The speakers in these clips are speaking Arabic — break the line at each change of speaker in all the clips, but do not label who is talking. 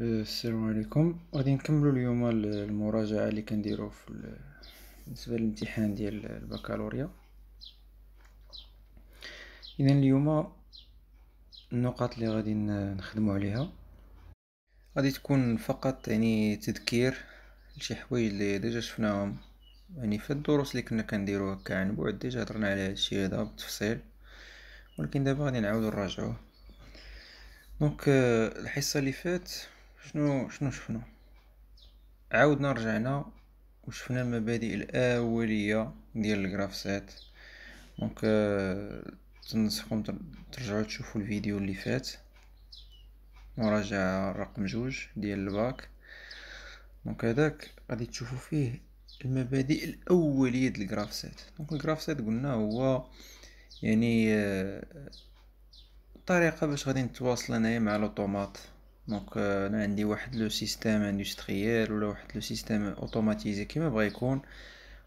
السلام عليكم. غادي نكملوا اليوم المراجعه اللي كنديروا بالنسبه للامتحان ديال البكالوريا. اذا اليوم النقاط اللي غادي نخدموا عليها غادي تكون فقط تذكير لشي حوايج اللي ديجا شفناهم في الدروس اللي كنا كنديروا هكا عن بعد. ديجا هضرنا على هادشي هذا بالتفصيل، ولكن دابا غادي نعاودو نراجعوه. دونك الحصه اللي فات شنو شفنا؟ عاودنا رجعنا وشفنا المبادئ الأولية ديال الجرافسات. دونك تنصحكم ترجعوا تشوفوا الفيديو اللي فات، مراجعة رقم 2 ديال الباك. دونك هداك غادي تشوفوا فيه المبادئ الأولية ديال الجرافسات. دونك الجرافسات قلنا هو الطريقة باش غادي نتواصل انايا مع لوطومات. دونك انا عندي واحد لو سيستيم اندستريال ولا واحد لو سيستيم اوتوماتيزي كيما بغا يكون،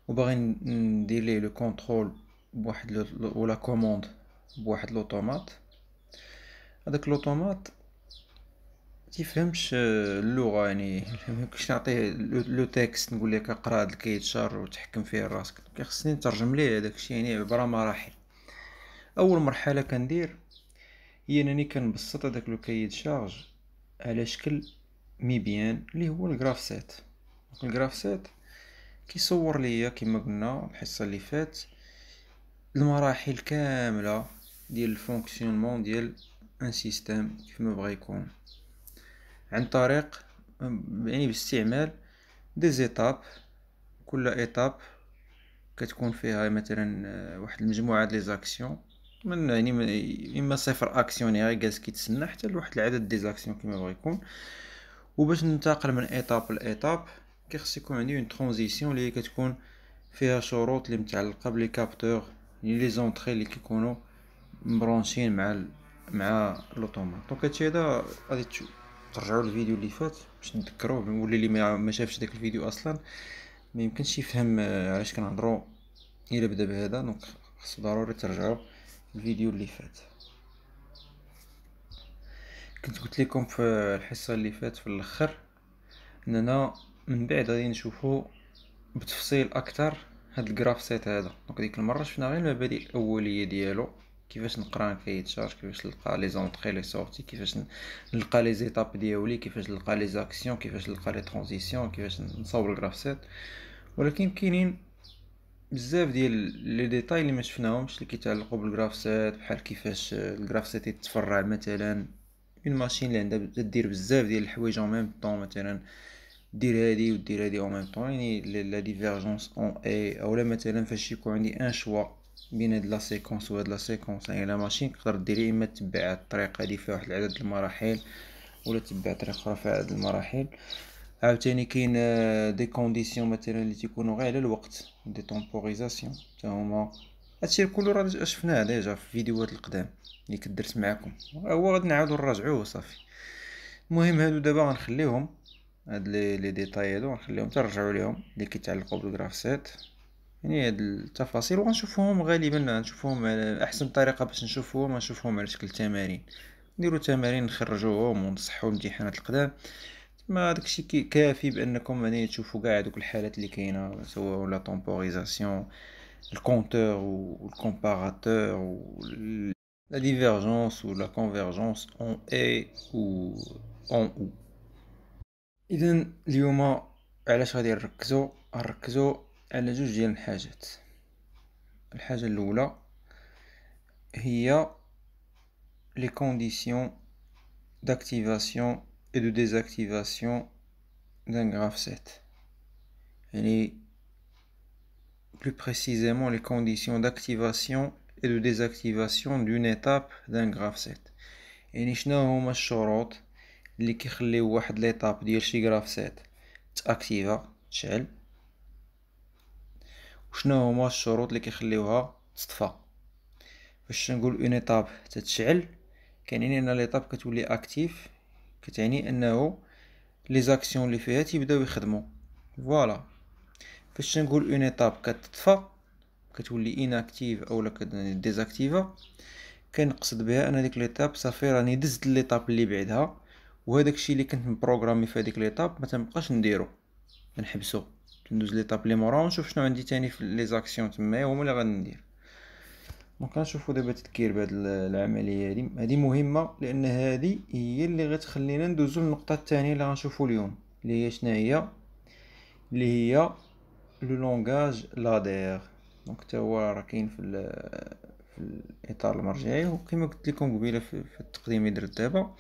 وباغي ندير ليه لو كونترول بواحد ولا كوموند بواحد لوطومات. هذاك لوطومات تيفهمش اللغه، ميمكنش نعطيه لو تكست نقول لك اقرا هاد الكيت شار وتحكم فيه راسك. خصني نترجم ليه هذاك الشيء عباره مراحل. اول مرحله كندير هي انني كنبسط هذاك لو كايي شارج على شكل ميبيان اللي هو الجرافسات. الجرافسات كيصور ليا كما قلنا الحصه اللي فات المراحل كامله ديال الفونكسيونمون ديال ان سيستيم كيفما بغا يكون، عن طريق باستعمال دي زيتاب. كل ايتاب كتكون فيها مثلا واحد المجموعه ديال زاكسيون، من اما صفر اكسيون غير جالس كيتسنى حتى لواحد العدد دي زاكسيون كيما بغا يكون. وباش ننتقل من ايتاب لايتاب كيخص يكون عندي اون ترانزيسيون اللي كتكون فيها شروط اللي متعلقه بلي كابتور، لي زونطري اللي كيكونوا مبرونشين مع لوطومات. دونك هادشي هذا غادي ترجعوا للفيديو اللي فات باش تذكروه، واللي اللي ما شافش داك الفيديو اصلا ما يمكنش يفهم علاش كنهضروا الا بدا بهذا. دونك خصو ضروري ترجعوا الفيديو اللي فات. كنت قلت لكم في الحصه اللي فات في الاخر اننا من بعد غادي نشوفوا بتفصيل اكثر هاد الجراف سيت هذا. دونك ديك المره شفنا غير المبادئ الاوليه ديالو، كيفاش نقرا كايت شارج، كيفاش نلقى لي زونطري لي سورتي، كيفاش نلقى لي زيتاب ديالي، كيفاش نلقى لي زاكسيون، كيفاش نلقى لي ترانزيسيون، كيفاش نصاوب الجراف سيت. ولكن كاينين بزاف ديال لي ديتاي اللي ما شفناهمش اللي كيتعلقوا بالجراف سيت، بحال كيفاش الجراف سيت يتفرع مثلا اون ماشين اللي عندها دير بزاف ديال الحوايج اون ميم طون، مثلا دير هادي ودير هادي اون ميم طون، لا ديفيرجونس اون اي. اولا مثلا فاش يكون عندي ان شوا بين هاد لا سيكونس و هاد لا سيكونس، لا ماشين تقدر ديري اما تبع هاد الطريقه هادي فيها واحد العدد المراحل، ولا تبع طريقه اخرى فيها عدد المراحل. عاوتاني كاين دي كونديسيون مثلا اللي تيكونوا غير على الوقت، دي طومبوريزاسيون حتى هما. هادشي كله راه شفناه ديجا في فيديوهات القدام اللي كنت درت معكم، هو غادي نعاودو نراجعوه صافي. المهم هادو دابا غنخليهم، هاد لي ديتاي هادو غنخليهم ترجعوا ليهم اللي كيتعلقوا بالجراف سيت، هاد التفاصيل. وغنشوفوهم غالبا نشوفوهم على احسن طريقه باش نشوفوهم على شكل تمارين. نديرو تمارين نخرجوهم ونصحوا الامتحانات القدام. ما داكشي كافي بانكم تشوفوا كاع دوك الحالات اللي كاينه، سواء لا طومبوريزاسيون، الكونتور والكومباراتور لا ديفيرجونس ولا كونفيرجونس اون اي و اون او. اذا اليوم علاش غادي نركزو على جوج ديال الحاجات. الحاجه الاولى هي les conditions d'activation et de désactivation d'un graph set. Plus précisément les conditions d'activation et de désactivation d'une étape d'un graph set. شنو هما الشروط اللي كيخليو واحد ليطاب ديال شي جراف سيت تاكتيفا تشعل، وشنو هما الشروط اللي كيخليوها تطفى. فاش نقول اون ايطاب تتشعل كيعني ان ليطاب كتولي اكتيف، كتعني انه لي زاكسيون اللي فيها تيبداو يخدموا. فوالا. فاش نقول اون ايطاب كتطفى كتولي اناكتيف اولا ديزاكتيفا، كنقصد بها ان ديك ليطاب صافي راني دزت ليطاب اللي بعدها وهذاك الشيء اللي كنت مبروغرامي في هذيك ليطاب ما تنبقاش نديرو، نحبسو، ندوز ليطاب اللي مورا ونشوف شنو عندي تاني في لي زاكسيون تمايا هما اللي غندير. دونك غنشوفو دابا تذكير بهاد العمليه هادي مهمه، لان هادي هي اللي غتخلينا ندوزو للنقطه الثانيه اللي غنشوفو اليوم، اللي هي شناهي، اللي هي لو لونغاج لادير. دونك حتى هو راه كاين في الاطار المرجعي، وكما قلت لكم قبيله في التقديم اللي درت دابا،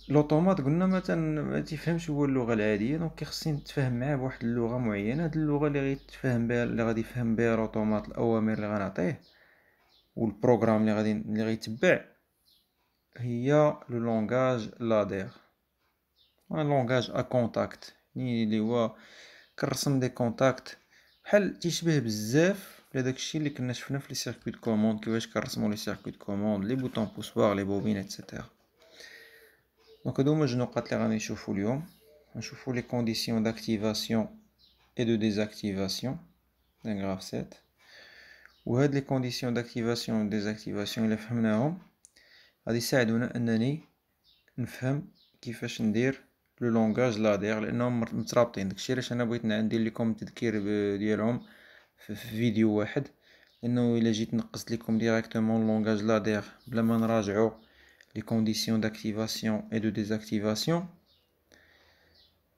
لوطومات قلنا ما تفهمش هو اللغه العاديه، دونك كيخصني نتفاهم معاه بواحد اللغه معينه. هاد اللغه اللي غيتفاهم بها، اللي غادي يفهم بها لوطومات الاوامر اللي غنعطيه والبروغرام اللي غيتبع، هي لو لونغاج لادير. ان لونغاج ا كونتاكت، يعني اللي هو كنرسم دي كونتاكت، بحال تيشبه بزاف لهداك الشيء اللي كنا شفنا في لي سيركوي دو كوموند، كيفاش كنرسمو لي سيركوي دو كوموند، لي بوطون بوسوار، لي بوبين ايتترا. دونك هادو هما جوج نقاط اللي غادي نشوفو اليوم. غنشوفو لي كونديسيون داكتيفاسيون اي دو ديزاكتيفاسيون دان غراف 7. وهاد لي كونديسيون داكتيفاسيون و ديزاكتيفاسيون الا فهمناهم غادي يساعدونا انني نفهم كيفاش ندير لو لونغاج لادير، لانهم مترابطين. داكشي علاش انا بغيت ندير لكم التذكير ديالهم في فيديو واحد، لانه الا جيت نقصت لكم ديريكتومون لونغاج لادير بلا ما نراجعو لي كونديسيون داكتيفاسيون اي دو ديزاكتيفاسيون،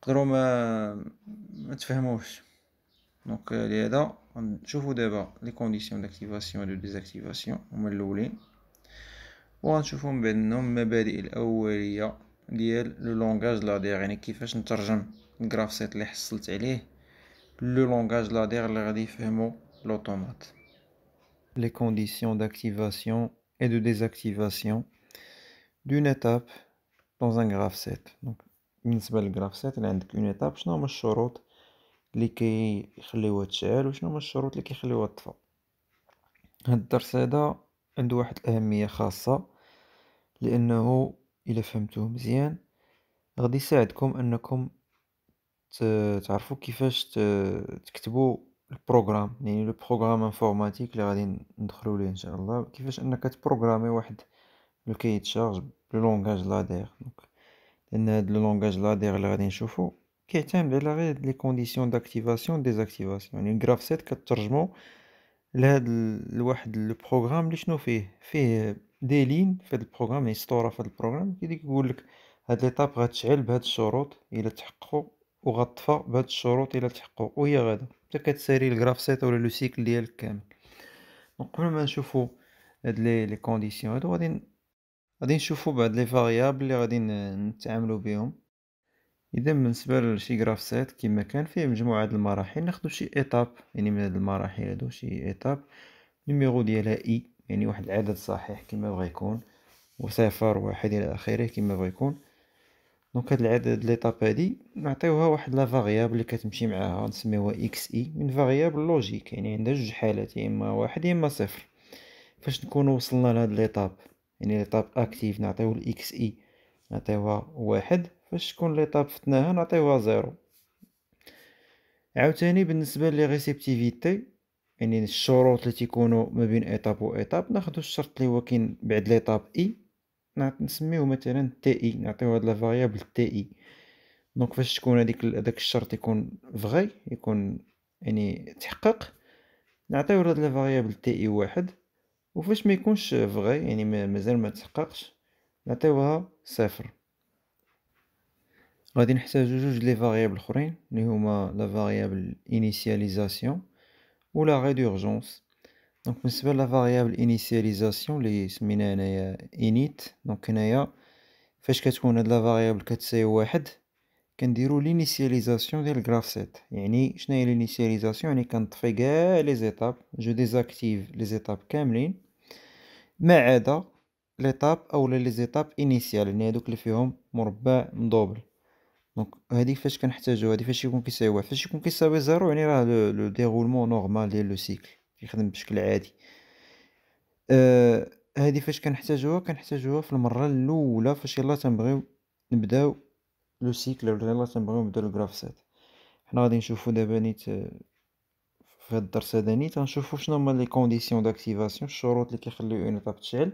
تقدروا ما تفهموش. دونك لهذا غنشوفو دابا لي كونديسيون داكتيفاسيون اي دو ديزاكتيفاسيون هما الاولين، وغنشوفو من بعد منهم المبادئ الاوليه ديال لو لونغاج لادير، يعني كيفاش نترجم الجراف سيت اللي حصلت عليه لو لونغاج لادير اللي غادي يفهمو لوطومات. Les conditions d'activation et de désactivation d'une étape dans un graph set. Donc بالنسبة للجراف سيت اللي عندك اون ايتاب، شنو هما الشروط اللي كيخليوها تشعل وشنو هما الشروط اللي كيخليوها تطفى. هاد الدرس هذا عنده واحد الأهمية خاصة، لأنه إلا فهمتوه مزيان غادي يساعدكم أنكم تعرفوا كيفاش تكتبوا البروغرام، يعني لو بروغرام انفورماتيك اللي غادي ندخلوا ليه ان شاء الله، كيفاش انك تبروغرامي واحد لو كيتشارج بلو لونغاج لادير. لان هاد لو لونغاج لادير اللي غادي نشوفو كيعتمد على غير لي كونديسيون داكتيفاسيون ديزاكتيفاسيون، يعني الجراف سيت كترجمو لهاد لواحد لو بروغرام اللي شنو فيه دي لين في هاد البروغرام، يعني سطوره في هاد البروغرام كيقول لك هاد ليطاب غتشعل بهاد الشروط الى تحققوا، وغطفى بهاد الشروط الى تحققوا، وهي غادا حتى كتساري الجراف سيت ولا لو سيكل ديالك كامل. دونك قبل ما نشوفو هاد لي كونديسيون هادو غادي نشوفو بعض لي فاريابل اللي غادي نتعاملو بهم. اذا بالنسبه لشي جراف سيت كما كان فيه مجموعه د المراحل، ناخدو شي ايتاب يعني من هاد المراحل هادو، شي ايتاب نيميرو ديالها اي، يعني واحد العدد صحيح كما بغا يكون، وصفر واحد الى اخره كما بغا يكون. دونك هاد العدد ليطاب هادي نعطيوها واحد لا فاريابل اللي كتمشي معاها، نسميوها اكس اي، من فاريابل لوجيك، يعني عندها جوج حالات، يا اما واحد يا اما صفر. فاش نكونوا وصلنا لهاد ليطاب، يعني ليطاب اكتيف، نعطيو الاكس اي نعطيوها واحد، فاش تكون ليطاب فتناها نعطيوها زيرو. عاوتاني بالنسبه لي ريسيبتيفيتي، يعني الشروط اللي تيكونوا ما بين ايطاب وايطاب، ناخذ الشرط اللي هو كاين بعد ليطاب اي نسميوه مثلا تي اي، نعطيو هاد لا فاريابل تي اي. دونك فاش تكون هذاك الشرط يكون فغي، يكون يعني تحقق، نعطيو هاد لا فاريابل تي اي واحد، وفاش ما يكونش فغي يعني مازال ما تحققش نعطيوها صفر. غادي نحتاجو جوج لي فاريابل اخرين اللي هما لا فاريابل انيسياليزاسيون و لا ريدورجونس. دونك بالنسبه لا فاريابل انيسياليزاسيون اللي سميناها هنايا init، دونك هنايا فاش كتكون هاد لا فاريابل كتساوي واحد كنديرو لينيسياليزاسيون ديال الجراف سيت. يعني شناهي لينيسياليزاسيون؟ يعني كنطفي كاع لي زيتاب، جو ديزاكتيف لي زيتاب كاملين ما عدا ليطاب اولا لي زيتاب انيسيال، يعني هادوك اللي فيهم مربع مدوبل. دونك هادي فاش كنحتاجو، هادي فاش يكون كيساوي واحد، فاش يكون كيساوي زيرو يعني راه لو ديرولمون نورمال ديال لو سيكل كيخدم بشكل عادي. هادي فاش كنحتاجوها في المره الاولى فاش يلاه تنبغيو نبداو لو سيكل، ولا يلاه تنبغيو نبداو الجراف سيت. حنا غادي نشوفو دابا نيت في هاد الدرس هذا نيت غنشوفو شنو هما لي كونديسيون داكتيفاسيون، الشروط اللي كيخليو اون ايطاب تشعل.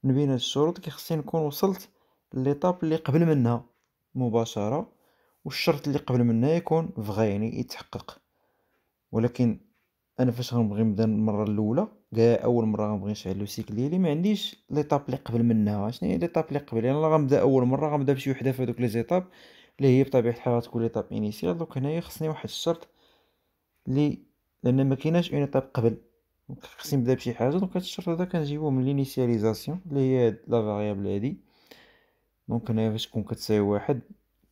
من بين هاد الشروط كيخصني نكون وصلت ليطاب اللي قبل منها مباشرة، والشرط اللي قبل منها يكون فغي يعني يتحقق. ولكن انا فاش غنبغي نبدا المره الاولى كاع اول مره غنبغي نشعل لو سيكل ديالي ما عنديش ليطاب اللي قبل منها. شنو هي ليطاب اللي قبل؟ يعني غنبدا اول مره غنبدا بشي وحده في هذوك لي زيتاب اللي هي بطبيعه الحال غتكون ليطاب انيسيال. دونك هنايا خصني واحد الشرط اللي، لان ما كايناش اون ايطاب قبل، دونك خصني نبدا بشي حاجه. دونك هاد الشرط هذا كنجيبوه من لينيسياليزاسيون اللي هي هاد لا فاريابل هادي. دونك هنايا فاش تكون كتساوي واحد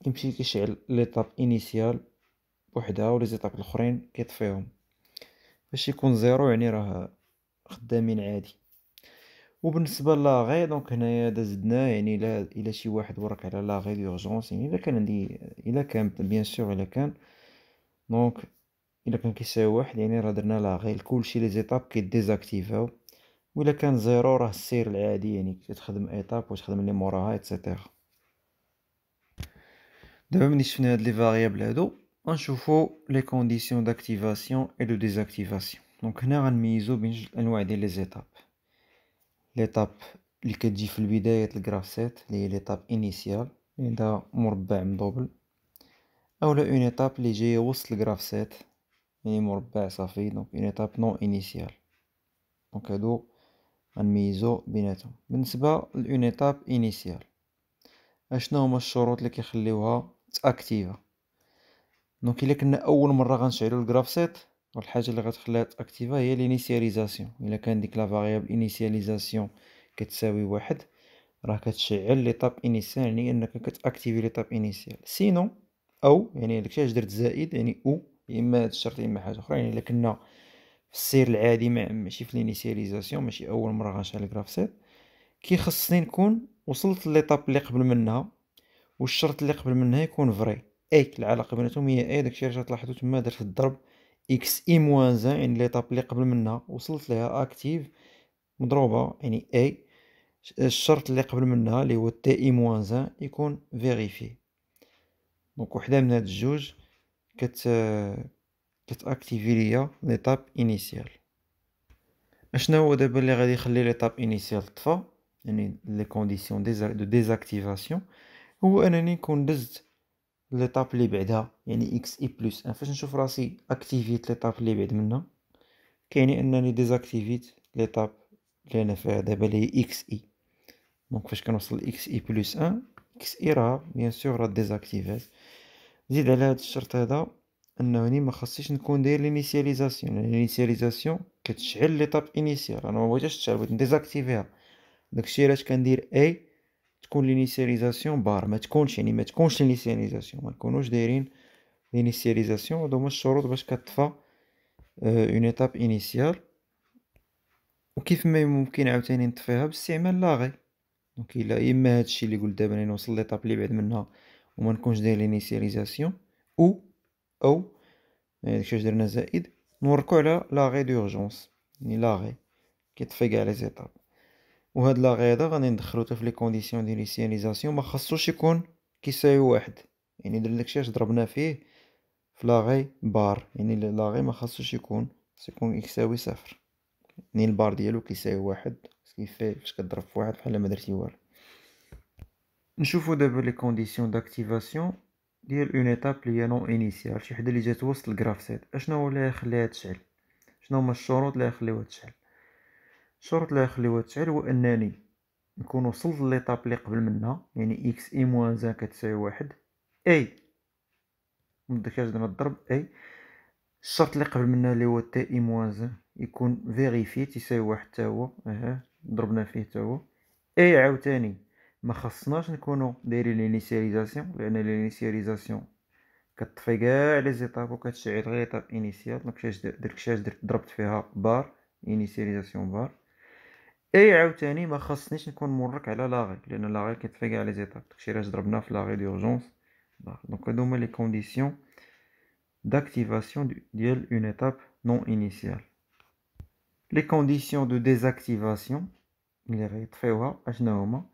كيمشي كيشعل ليطاب انيسيال بوحدها ولي زيتاب الاخرين كيطفيهم. باش يكون زيرو يعني راه خدامين عادي. وبالنسبه لاغي دونك هنايا هذا زدناه يعني الا شي واحد ورك على لاغي دورجونس، يعني الا كان عندي، الا كان بيان سور الا كان، دونك الا كان كيساوي واحد يعني راه درنا لاغي لكلشي لي زيتاب كيديزاكتيفاو. وإلا كان زيرو راه السير العادي يعني كتخدم ايطاب وتخدم اللي موراها ايتترا. دابا ملي شفنا هاد لي فاريابل هادو غنشوفو لي كونديسيون داكتيفاسيون اي دو ديزاكتيفاسيون. دونك هنا غنميزو بين جوج انواع ديال لي زيتاب. ليطاب اللي كتجي في البداية الجراف سيت اللي هي ليطاب انيسيال يعني دا مربع مدوبل، اولا اون ايطاب اللي جاية وسط الجراف سيت يعني مربع صافي، دونك اون ايطاب نون انيسيال. دونك هادو غنميزو بيناتهم. بالنسبة لأون ايطاب انيسيال اشنا هما الشروط اللي كيخليوها تاكتيفا؟ دونك الا كنا اول مرة غنشعلو الجراف سيت والحاجة اللي غتخليها تاكتيفا هي لينيسياليزاسيون. الا كان ديك لا فاريابل انيسياليزاسيون كتساوي واحد راه كتشعل ليطاب انيسيال يعني انك كتاكتيفي ليطاب انيسيال. سينو او يعني داكشي علاش درت زائد يعني او يا اما هاد الشرط يا اما حاجه اخرى. يعني الا كنا في السير العادي ماشي في الانيسياليزاسيون ماشي اول مره غنشعل الجراف سيت، كيخصني نكون وصلت لليطاب اللي قبل منها والشرط اللي قبل منها يكون فري. اي العلاقه بيناتهم هي اي. داكشي علاش غتلاحظوا تما درت الضرب اكس اي موان زان يعني ليطاب اللي قبل منها وصلت ليها اكتيف مضروبه يعني اي الشرط اللي قبل منها اللي هو تي اي موان زان يكون فيريفي. دونك وحده من هاد الجوج كتاكتيفي ليا ليطاب انيسيال. اشنا هو دابا اللي غادي يخلي ليطاب انيسيال طفى يعني لي كونديسيون دو ديزاكتيفاسيون؟ هو انني نكون دزت ليطاب اللي بعدها يعني اكس اي بلس ان. فاش نشوف راسي اكتيفيت ليطاب اللي بعد منها كيعني انني ديزاكتيفيت ليطاب اللي انا فيها دابا اللي هي اكس اي. دونك فاش كنوصل ل اكس اي بلس ان اكس اي راه بيان سور راه ديزاكتيفات. زيد على هاد الشرط هذا انني ما خصنيش نكون داير لينيسياليزاسيون. لينيسياليزاسيون كتشعل ليطاب انيسيال، انا ما بغيتهاش تشعل بغيت نديزاكتيفيها. داكشي علاش كندير اي تكون لينيسياليزاسيون بار ما تكونش يعني ما تكونش لينيسياليزاسيون ما نكونوش دايرين لينيسياليزاسيون. هادو هما الشروط باش كتطفى اون ايتاب انيسيال. وكيف ما ممكن عاوتاني نطفيها باستعمال لاغي. دونك الا اما هادشي اللي قلت دابا نوصل ليطاب اللي بعد منها وما نكونش داير لينيسياليزاسيون او يعني داكشي واش درنا زائد نوركو على لاغي دورجونس يعني لاغي كيطفي كاع لي زيتاب. وهاد لاغي هذا غادي ندخلو حتى في لي كونديسيون ديال لينيسياليزاسيون ما خاصوش يكون كيساوي واحد. يعني درنا داكشي علاش ضربنا فيه في لاغي بار يعني لاغي ما خاصوش يكون يساوي صفر يعني البار ديالو كيساوي واحد كيفاه فاش كضرب في واحد بحال ما درتي والو. نشوفو دابا لي كونديسيون داكتيفاسيون ديال اون ايتاب اللي هي نون انيسيال شي حدا اللي جات وسط الجراف سيت. اشنو هو اللي يخليها تشعل؟ شنو هما الشروط اللي يخليوها تشعل؟ الشروط اللي يخليوها تشعل هو انني نكون وصلت لليطاب اللي قبل منها يعني اكس اي موان زان كتساوي واحد اي مداك درنا الضرب اي الشرط اللي قبل منها اللي هو تي اي موان زان يكون فيريفي تيساوي واحد حتى هو ضربنا فيه حتى هو اي. عاوتاني ما خصناش نكونوا دايرين لينيسياليزاسيون لان لينيسياليزاسيون كطفي كاع لي زيتاب وكتشعل غير ايطاب انيسيال. دونك داكشي علاش ضربت فيها بار انيسياليزاسيون بار. اي عاوتاني ما خصنيش نكون مورك على لاغي لان لاغي كيطفي كاع لي زيتاب. داكشي علاش ضربنا في لاغي دورجونس. دونك هادو هما لي كونديسيون d'activation ديال une étape non initiale. Les conditions de désactivation اللي غيطفيوها اشنا هما؟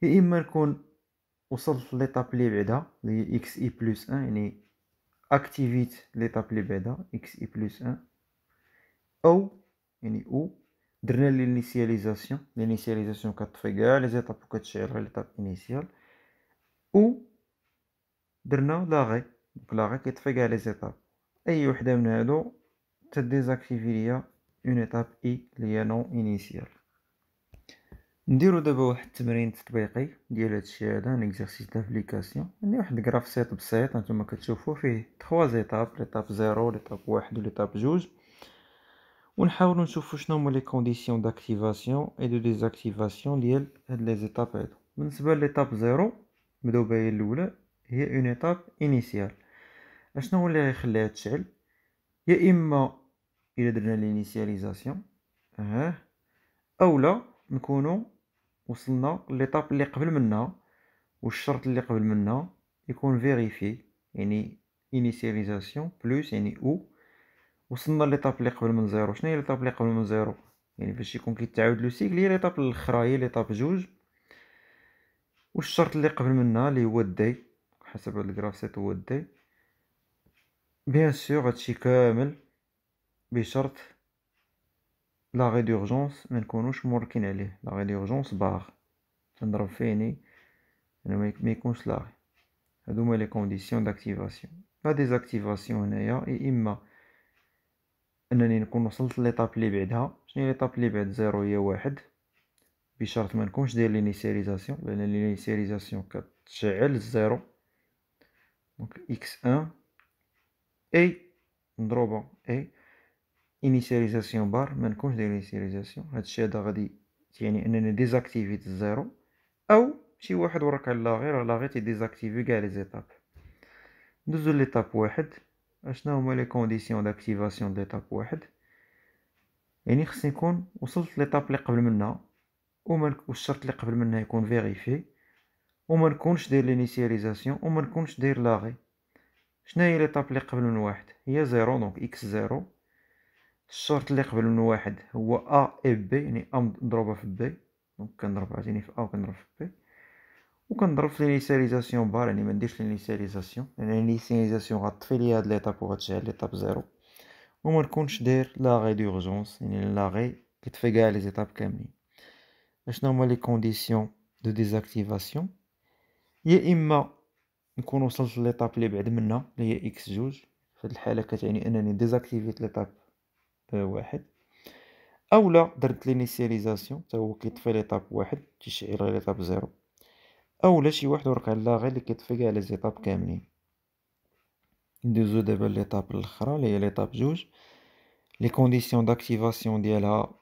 يا اما نكون وصلت ليطاب اللي بعدها اللي هي اكس اي بلس ان يعني اكتيفيت ليطاب اللي بعدها اكس اي بلس ان او يعني او درنا لينيسياليزاسيون كطفي كاع لي زيتاب وكتشعل غير ليطاب انيسيال، و درنا لاغي، دونك لاغي كيطفي كاع لي زيتاب. اي وحده من هادو تديزاكتيفي ليا اون ايتاب اي اللي هي نون انيسيال. نديرو دابا واحد التمرين تطبيقي ديال هادشي هذا، ان اكزرسيس دابليكاسيون. عندي واحد الكراف سيت بسيط هانتوما كتشوفوا فيه 3 زيتاب، ليطاب 0 ليطاب 1 و ليطاب 2، ونحاولوا نشوفوا شنو هما لي كونديسيون داكتيفاسيون اي دو ديزاكتيفاسيون ديال هاد لي زيتاب هادو. بالنسبه ليطاب 0 نبداو بها هي الاولى، هي اون ايتاب انيسيال. اشنو هو اللي غيخليها تشعل؟ يا اما الا درنا لينيسياليزاسيون اولا نكونوا وصلنا ليطاب اللي قبل منها، والشرط اللي قبل منها يكون فيريفي، يعني انيسياليزاسيون بلوس يعني او وصلنا ليطاب اللي قبل من زيرو. شنو هي ليطاب اللي قبل من زيرو؟ يعني باش يكون كيتعاود لو سيكل هي ليطاب الاخرى، هي ليطاب جوج، والشرط اللي قبل منها اللي هو دي، حسب هاد الكراف سيت هو دي. بيان سور هادشي كامل بشرط لاغي دورجونس ما نكونوش موركين عليه، لاغي دورجونس باغ تنضرب فيه يعني ما يكونش لاغي. هادو هما لي كونديسيون داكتيفاسيون. لا ديزاكتيفاسيون هنايا يا اما انني نكون وصلت ليطاب اللي بعدها. شنو هي ليطاب اللي بعد زيرو؟ هي واحد، بشرط ما نكونش داير لينيسياليزاسيون، لان لينيسياليزاسيون كتشعل الزيرو. دونك اكس ان اي مضروبه اي انيسياليزاسيون بار، ما نكونش داير انيسياليزاسيون. هادشي هذا غادي يعني انني ديزاكتيفيت الزيرو، او شي واحد وراك على لاغي لاغي تيديزاكتيفي كاع لي زيتاب. ندوزو ليطاب واحد. اشنا هما لي كونديسيون داكتيفاسيون د ليطاب واحد؟ يعني خصني نكون وصلت ليطاب اللي قبل منها، والشرط اللي قبل منها يكون فيريفي، وما نكونش داير لينيسياليزاسيون، وما نكونش داير لاغي. شنو هي ليطاب اللي قبل من واحد؟ هي زيرو، دونك اكس زيرو. الشرط اللي قبل من واحد هو ا اي بي، يعني ا مضروبه في بي، دونك كنضرب عاوتاني في ا وكنضرب في بي، وكنضرب في لينيسياليزاسيون بار، يعني ما نديرش لينيسياليزاسيون، يعني لينيسياليزاسيون غطفي لي هاد ليطاب وغتشعل ليطاب زيرو، وما نكونش داير لاغي دورجونس، يعني لاغي كيطفي كاع لي زيتاب كاملين. اشنو هما لي كونديسيون دو ديزاكتيفاسيون؟ يا اما نكون وصلت ليطاب اللي بعد منها اللي هي اكس جوج، في هاد الحاله كتعني انني ديزاكتيفيت ليطاب واحد، اولا درت لينيسياليزاسيون حتى هو كيطفي ليطاب واحد تيشعل غير ليطاب زيرو، اولا شي واحد ورك على لاغي اللي كيطفي كاع لي زيتاب كاملين. ندوزو دابا ليطاب الاخرى اللي هي ليطاب جوج. لي كونديسيون داكتيفاسيون ديالها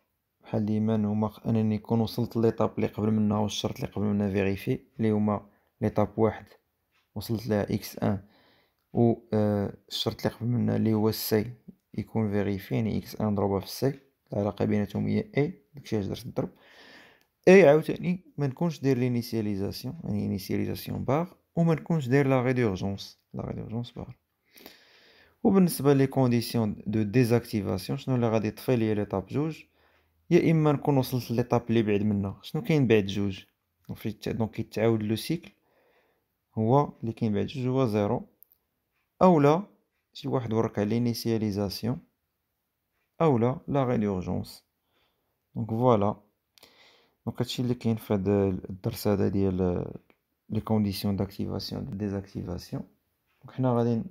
بحال ديما هما انني نكون وصلت ليطاب اللي قبل منها والشرط اللي قبل منها فيريفي، اللي هما ليطاب واحد وصلت لها اكس ان، و الشرط اللي قبل منها اللي هو السي يكون فيريفي، يعني اكس ان مضروبه في السي، العلاقه بيناتهم هي اي، داكشي علاش درت الضرب. اي عاوتاني ما نكونش داير لينيسياليزاسيون، يعني انيسياليزاسيون باغ، وما نكونش داير لاغي دورجونس، لاغي دورجونس باغ. وبالنسبه لي كونديسيون دو ديزاكتيفاسيون شنو اللي غادي يطفي ليا ليطاب جوج؟ يا اما نكون وصلت ليطاب اللي بعد منها. شنو كاين بعد جوج؟ دونك كيتعاود لو سيكل، هو اللي كاين بعد جوج هو زيرو، اولا شي واحد ورك على لينيسياليزاسيون، اولا لاغي دورجونس. دونك فوالا، دونك هادشي اللي كاين في هاد الدرس هذا ديال لي كونديسيون داكتيفاسيون دو ديزاكتيفاسيون. دونك حنا غادي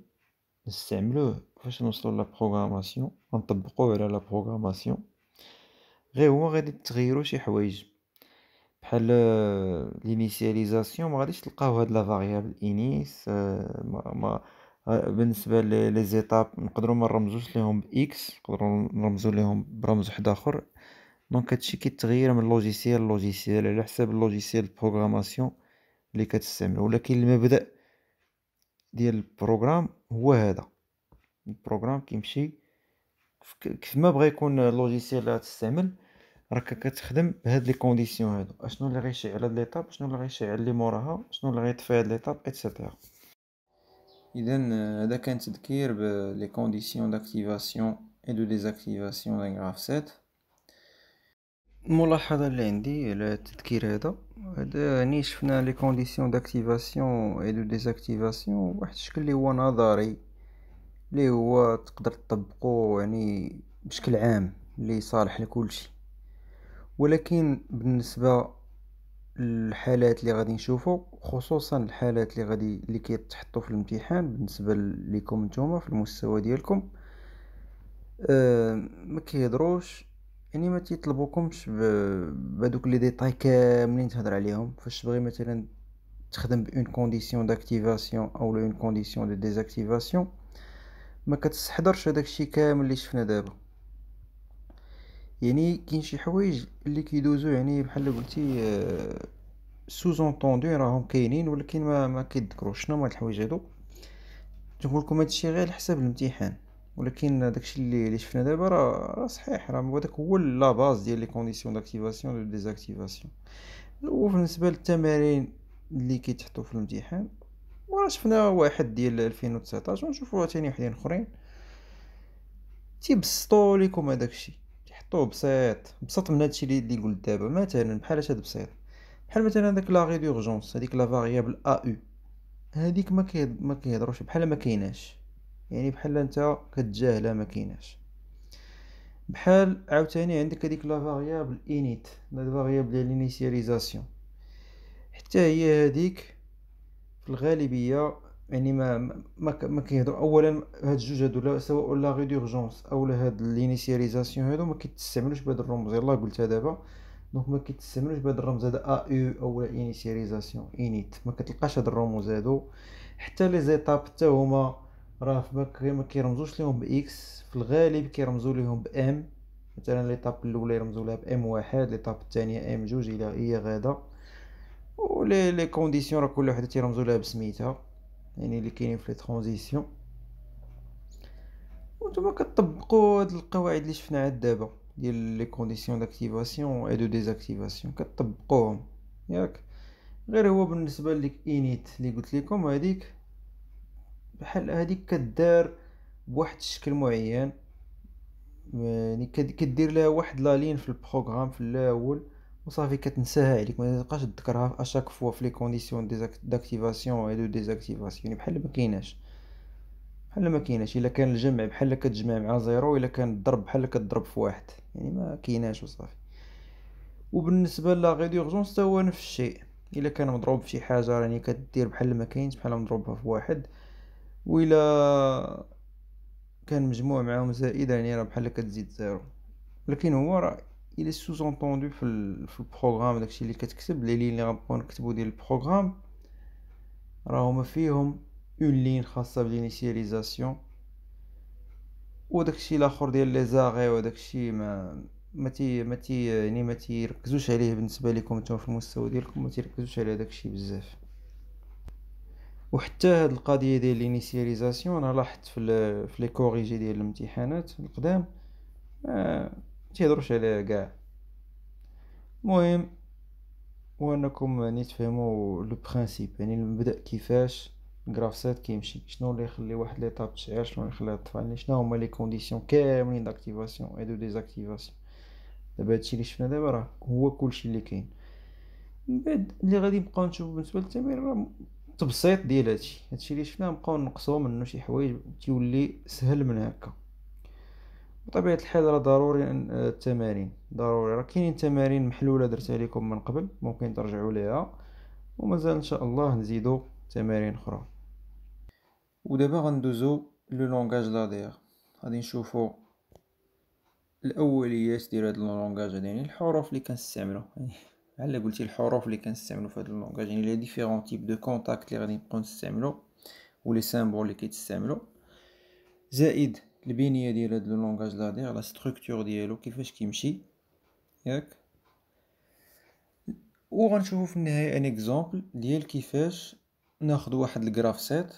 نستعملوه فاش نوصلوا لا بروغراماسيون، غنطبقوه على لا بروغراماسيون، غير هو غادي تغيروا شي حوايج بحال لينيسياليزاسيون. ما غاديش تلقاو هاد لا فاريابل انيس، ما بالنسبه لي زيتاب نقدروا ما نرمزوش ليهم باكس، نقدروا نرمزوا ليهم برمز واحد اخر. دونك هادشي كيتغير من لوجيسيال لوجيسيال على حساب اللوجيسيال البروغراماسيون اللي كتستعمل، ولكن المبدأ ديال البروغرام هو هذا. البروغرام كيمشي كيف ما بغا يكون اللوجيسيال اللي غتستعمل، راك كتخدم بهاد لي كونديسيون هادو. اشنو اللي غيشعل هاد ليطاب، شنو اللي غيشعل اللي موراها، شنو اللي غيطفي هاد ليطاب ايتترا. اذا هذا كان تذكير بلي كونديسيون داكتيفاسيون اي دو ديزاكتيفاسيون ديال غراف سيت. الملاحظه اللي عندي على التذكير هذا يعني شفنا لي كونديسيون داكتيفاسيون اي دو ديزاكتيفاسيون واحد الشكل اللي هو نظري، اللي هو تقدر تطبقو يعني بشكل عام اللي صالح لكلشي. ولكن بالنسبة الحالات اللي غادي نشوفو، خصوصا الحالات اللي كيتحطوا في الامتحان بالنسبه لكم نتوما في المستوى ديالكم، ما كيهضروش، يعني ما تيطلبوكمش بهادوك لي ديتاي كاملين تهضر عليهم فاش تبغي مثلا تخدم بون كونديسيون داكتيفاسيون او اون كونديسيون دو ديزاكتيفاسيون. ما كتستحضرش هداكشي كامل اللي شفنا دابا. يعني كاين شي حوايج اللي كيدوزو يعني بحال قلتي سوز اونطوندو راهم كاينين، ولكن ما كيذكروش شنو هما الحوايج هادو. نقول لكم هادشي غير على حساب الامتحان، ولكن داكشي اللي شفنا دابا راه صحيح، راه هو داك هو لا باز ديال لي كونديسيون داكتيفاسيون دو ديزاكتيفاسيون. وبالنسبه للتمارين اللي كيتحطوا في الامتحان، وراه شفنا واحد ديال 2019 ونشوفوا عاوتاني وحدين اخرين تيبسطوا ليكم هداكشي، تيحطوه بسط من هادشي اللي قلت دابا. مثلا بحال هاد بسيط، بحال مثلا داك لا ريدورجونس، هذيك لا فاريابل ا او، هذيك ما كيهضروش بحال ما كايناش، يعني بحال انت كتجاهلها ما كايناش. بحال عاوتاني عندك هذيك لا فاريابل انيت، لا فاريابل ديال الانيسياليزاسيون، حتى هي هذيك في الغالبيه يعني ما كيهضروا. اولا هاد الجوج هادو سواء لا ريدورجونس او هاد الانيسياليزاسيون هادو ما كيتستعملوش بهاد الرمز، يلاه قلتها دابا. دونك ما كيتستعملوش بهاد الرمز هذا ا او او انيسياليزاسيون انيت، ما كتلقاش هاد الرموز هادو. حتى لي زيتاب حتى هما راه ما كيرمزوش ليهم باكس، في الغالب كيرمزوا ليهم بام. مثلا ليطاب الاولى يرمزوا لها بام واحد، ليطاب الثانيه ام جوج الى هي غادا. لي كونديسيون راه كل وحده تيرمزوا لها بسميتها، يعني اللي كاينين في لي ترانزيسيون. وانتما كتطبقوا هاد القواعد اللي شفنا عاد دابا ديال لي كونديسيون داكتيفاسيون و دو ديزاكتيفاسيون، كتطبقوهم ياك. غير هو بالنسبه ليك انيت اللي قلت لكم، هذيك بحال هذيك كدار بواحد الشكل معين، يعني كدير لها واحد لا لين في البروغرام في الاول وصافي كتنساها عليك، ما تبقاش تذكرها اشاك فوا في لي كونديسيون داكتيفاسيون و دو ديزاكتيفاسيون. يعني بحال ما كايناش، بحال ما كايناش. الا كان الجمع بحال كتجمع مع زيرو، الا كان الضرب بحال كتضرب في واحد، يعني ما كايناش وصافي. وبالنسبه لا ريدورجونس حتى هو نفس الشيء، الا كان مضروب في شي حاجه راني كدير بحال ما كاينش، بحال مضروبها في واحد. وإلا كان مجموع معاهم زائد يعني راه بحال كتزيد زيرو. لكن هو راه الى سوز اونطوندو في البروغرام، داكشي اللي كتكتب لي لين اللي غنبقاو نكتبو ديال البروغرام راهما فيهم اون لين خاصه بالانيسياليزاسيون، وداكشي الاخر ديال لي زاغي وداكشي ما تيركزوش عليه. بالنسبه لكم نتوما في المستوى ديالكم ما تيركزوش على داكشي بزاف. وحتى هاد القضيه ديال الانيسياليزاسيون انا لاحظت في لي كوريجي ديال الامتحانات القدام ما تيهضروش عليها كاع. المهم هو انكم يعني تفهموا لو برينسيپ، يعني المبدأ كيفاش الجرافسات كيمشي، شنو اللي يخلي واحد ليطاب تشعل، شنو اللي يخليها تطفى، يعني شنو هما لي كونديسيون كاملين داكتيفاسيون اي دو ديزاكتيفاسيون. دابا هادشي اللي شفنا دابا راه هو كلشي اللي كاين. من بعد اللي غادي نبقاو نشوفو بالنسبه للتمرين راه تبسيط ديال هادشي اللي شفنا، نبقاو نقصو منه شي حوايج تيولي سهل من هكا. بطبيعة الحال راه ضروري التمارين ضروري، راه كاينين تمارين محلولة درتها لكم من قبل ممكن ترجعوا ليها، ومازال ان شاء الله نزيدو تمارين اخرى. ودابا غندوزو لو لونغاج لادير، غادي نشوفو الاوليات ديال هاد اللونغاج هذا، يعني الحروف اللي كنستعملو، يعني بحال قلتي الحروف اللي كنستعملو في هاد اللونغاج، يعني لي ديفيرون تيب دو كونتاكت اللي غادي نبقاو نستعملو و لي سامبول اللي كيتستعملو، زائد البنيه ديال هاد لو لونغاج لادير، لا ستركتور ديالو كيفاش كيمشي ياك. وغنشوفو في النهاية ان اكزامبل ديال كيفاش ناخد واحد الجراف سيت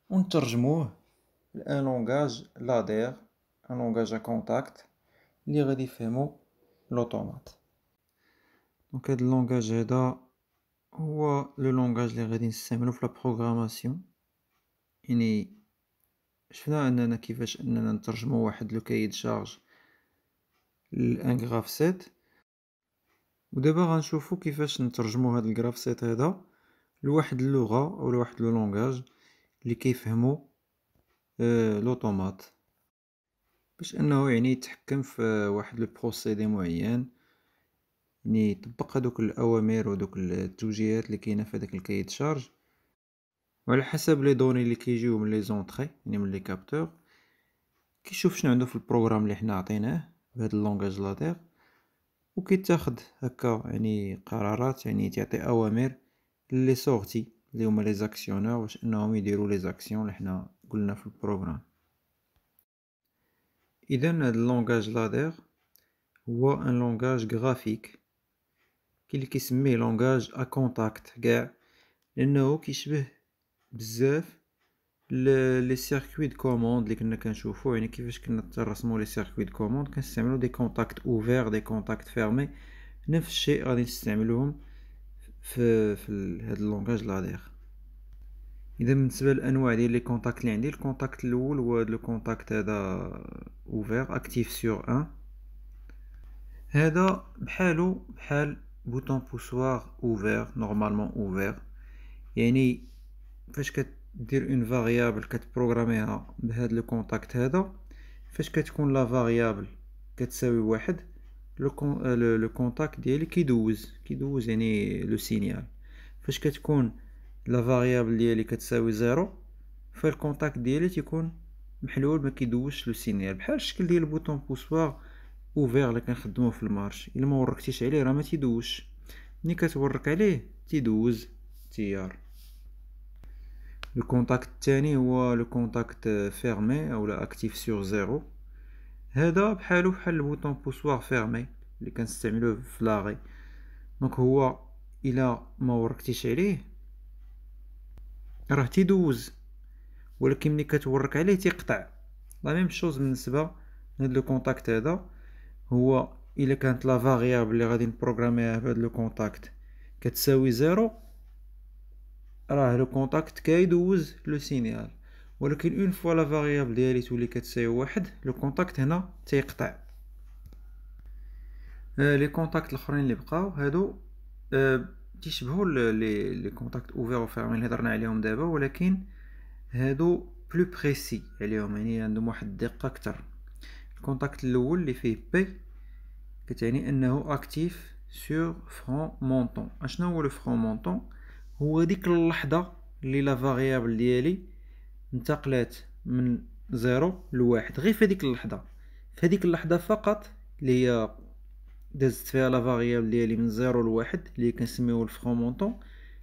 ونترجموه لان لونغاج لادير، ان لونغاج ا كونتاكت اللي غادي يفهمو لوطومات. دونك هاد اللونغاج هذا هو لو لونغاج اللي غادي نستعملو في لا بروغراماسيون. يعني شفنا اننا كيفاش اننا نترجمو واحد لو كايي شارج لان غراف سيت، ودابا غنشوفو كيفاش نترجمو هاد الجراف سيت هذا لواحد اللغة او لواحد لو لونغاج اللي كيفهمو لوطومات، باش انه يعني يتحكم في واحد لو بروسيدي معين يعني يطبق هادوك الأوامر ودوك التوجيهات اللي كاينة في هداك الكايد شارج، وعلى حسب لي دوني اللي كيجيو من لي زونطخي يعني من لي كابتور، كيشوف شنو عندو في البروغرام اللي حنا عطيناه بهاد اللونغاج لادير، وكيتاخد هكا يعني قرارات، يعني تعطي أوامر لي سورتي اللي هما لي زاكسيونور باش انهم يديروا لي زاكسيون اللي حنا قلنا في البروغرام. اذا هاد اللونغاج لادير هو ان لونغاج غرافيك، كاين اللي كيسميه لونغاج ا كونتاكت كاع، لانه كيشبه بزاف لي سيركوي دو كوموند اللي كنا كنشوفو، يعني كيفاش كنا ترسمو لي سيركوي دو كوموند كنستعملو دي كونتاكت اوفير دي كونتاكت فيرمي، نفس الشيء غادي نستعملوهم في هاد اللونغاج لادير. اذا بالنسبه للانواع ديال لي كونتاكت اللي عندي، الكونتاكت الاول هو هاد لو كونتاكت هذا اوفير اكتيف سور 1، هذا بحال بوطون بوسوار اوفير نورمالمون اوفير، يعني فاش كدير اون فاريابل كتبروغراميها بهاد لو كونتاكت هذا، فاش كتكون لا فاريابل كتساوي واحد، لو كونتاكت ديالي كيدوز يعني لو سينيال. فاش كتكون لا فاريابل ديالي كتساوي زيرو، فالكونتاكت ديالي تيكون محلول ما كيدوزش لو سينيال، بحال الشكل ديال البوطون بوسوار اوفير اللي كنخدموه في المارش، الا ما وركتيش عليه راه ما تيدوزش، ملي كتورك عليه تيدوز تيار. لو كونتاكت الثاني هو لو كونتاكت فيرمي اولا اكتيف سور زيرو، هذا بحال البوطون بوسوار فيرمي اللي كنستعملوه في لاغي، دونك هو الا ما وركتيش عليه راه تيدوز، ولكن ملي كتورك عليه تيقطع. لا ميم شوز بالنسبه لهاد لو كونتاكت هذا، هو الا كانت لا فاريابل اللي غادي نبروغراميها بهاد لو كونتاكت كتساوي زيرو، راه لو كونتاكت كيدوز لو سينيال، ولكن اون فوا لا فاريابل ديالي تولي كتساوي واحد، لو كونتاكت هنا تيقطع. لي كونتاكت الاخرين اللي بقاو هادو تيشبهوا لي كونتاكت اوفير و فيرمي اللي هضرنا عليهم دابا، ولكن هادو بلو بريسي عليهم، يعني عندهم واحد الدقه اكثر. الكونتاكت الاول اللي فيه بي كتعني انه اكتيف سور فرون مونطون. اشنو هو لو فرون مونطون؟ هو ديك اللحظه اللي لا فاريابل ديالي انتقلات من زيرو لواحد، غير في هذيك اللحظه، في هذيك اللحظه فقط اللي هي دازت فيها لا فاريابل ديالي من زيرو لواحد اللي كنسميوه الفرون مونطون،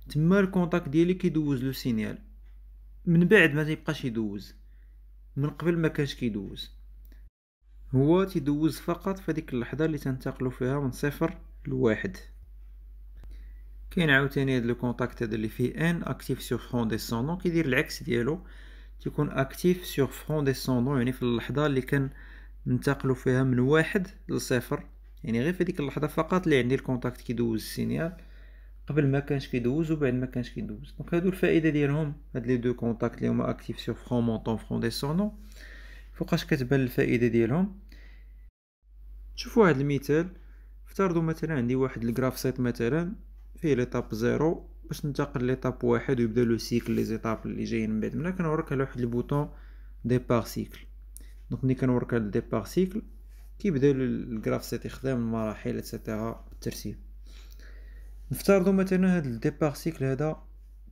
تما الكونتاكت ديالي كيدوز لو سينيال، من بعد ما تيبقاش يدوز، من قبل ما كانش كيدوز، هو تيدوز فقط في هذيك اللحظه اللي تنتقلوا فيها من صفر لواحد. كاين عاوتاني هاد لو كونتاكت هذا اللي فيه ان اكتيف سور فرون ديسوندون، كيدير العكس ديالو، تيكون اكتيف سور فرون ديسوندون، يعني في اللحظه اللي كان ننتقلوا فيها من واحد لصفر، يعني غير في ديك اللحظه فقط اللي عندي الكونتاكت كيدوز السينيال، قبل ما كانش كيدوز وبعد ما كانش كيدوز. دونك هادو الفائده ديالهم هاد لي دو كونتاكت اللي هما اكتيف سور فرون مونطون فرون ديسوندون. فوقاش كتبان الفائده ديالهم؟ شوفوا هاد المثال، افترضوا مثلا عندي واحد الجراف سيت مثلا فيه ليطاب زيرو باش ننتقل ليطاب واحد ويبدا لو سيكل لي زيتاب اللي جايين من بعد منها، كنورك على واحد البوطون ديبار سيكل. دونك ملي كنورك على ديبار سيكل كيبدا الجراف سيت يخدم المراحل اتسيتيرا بالترتيب. نفترضوا مثلا هاد الديبار سيكل هذا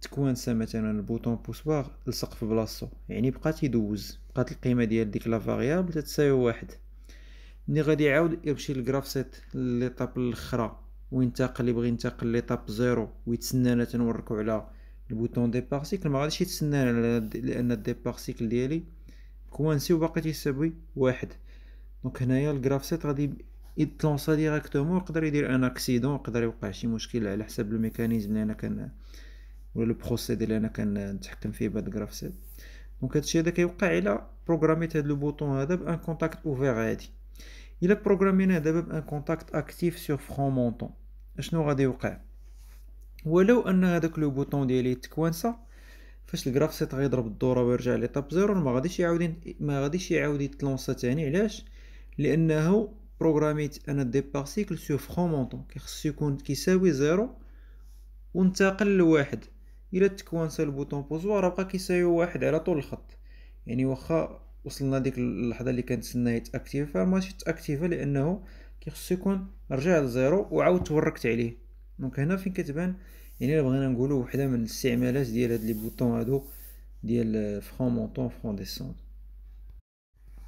تكوانسا مثلا البوطون بوسوار لصق في بلاصتو، يعني بقات يدوز، بقات القيمه ديال ديك لا فاريابل تتساوي واحد. ملي غادي يعاود يمشي للجراف سيت ليطاب الاخرى وينتقل، يبغي ينتقل ليطاب زيرو ويتسنانا تنوركو على البوطون ديبار سيكل، ما غاديش يتسنانا لان الديبار سيكل ديالي كوانسي وباقي تيساوي واحد. دونك هنايا الجراف سيت غادي يتلونسا ديراكتومون، يقدر يدير ان اكسيدون، يقدر يوقع شي مشكل على حسب الميكانيزم اللي انا ولا لو بروسيدي اللي انا كنتحكم فيه بهاد الجراف سيت. دونك هادشي هذا كيوقع الى بروغراميت هاد لو بوطون هذا بان كونتاكت اوفير عادي. الا بروغرامينا دابا بان كونتاكت اكتيف سور فرون مونطون، اشنو غادي يوقع؟ ولو ان هذاك لو بوطون ديالي تكوانسا، فاش الجراف سيت غيضرب الدوره ويرجع ليطاب زيرو، ما غاديش يعاود يتلونسا تاني. علاش؟ لانه بروغراميت انا ديبار سيكل سور فرون مونطون كيخصو يكون كيساوي زيرو وانتقل لواحد. الا تكوانسا البوطون بوزوار راه بقى كيساوي واحد على طول الخط، يعني واخا وصلنا ديك اللحظه اللي كنتسنى يتاكتيفا ما ماشي تاكتيفا، لانه كيخصو يكون رجع لزيرو وعاود توركت عليه. دونك هنا فين كتبان يعني الا بغينا نقولو وحده من الاستعمالات ديال هاد لي بوطون هادو ديال فرون مونطون فرون ديسون.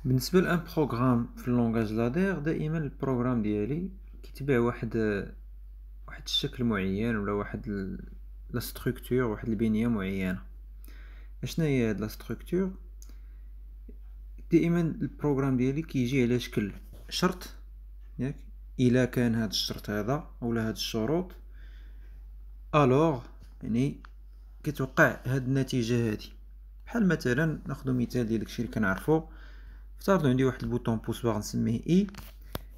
بالنسبه لان بروغرام في اللونغاج لادير، دائما البروغرام ديالي كيتبع واحد الشكل معين ولا واحد لا ستركتور، واحد البنيه معينه. اشنا هي هاد لا ستركتور؟ دائما البروغرام ديالي كيجي على شكل شرط، ياك الا كان هاد الشرط هذا اولا هاد الشروط الوغ يعني كتوقع هاد النتيجه هادي. بحال مثلا ناخذ مثال ديال داكشي اللي كنعرفو. افترض عندي واحد البوطون بوس باغ نسميه اي،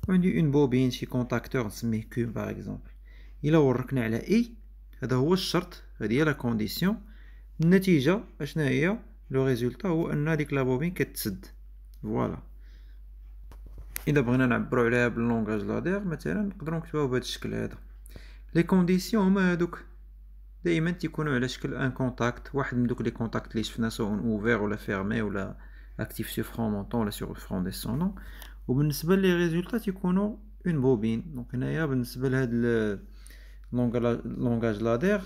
وعندي اون بوبين شي كونتاكتور نسميه كيو باغ اكزومبل. الا وركنا على اي، هذا هو الشرط، هذه هي لا كونديسيون. النتيجه اشنا هي؟ لو ريزولطا هو ان هذيك لا بوبين كتسد. فوالا. الا بغينا نعبروا عليها باللونغاج لادير مثلا نقدروا نكتبوها بهذا الشكل هذا. لي كونديسيون هما هادوك دائما تيكونوا على شكل ان كونتاكت، واحد من دوك لي كونتاكت اللي شفنا سواء اوفير ولا فيرمي ولا اكتيف سور فرون مونطون ولا سور فرون ديسوندون. وبالنسبه لي ريزولطا تيكونوا اون بوبين. دونك هنايا بالنسبه لهاد لونغاج لادير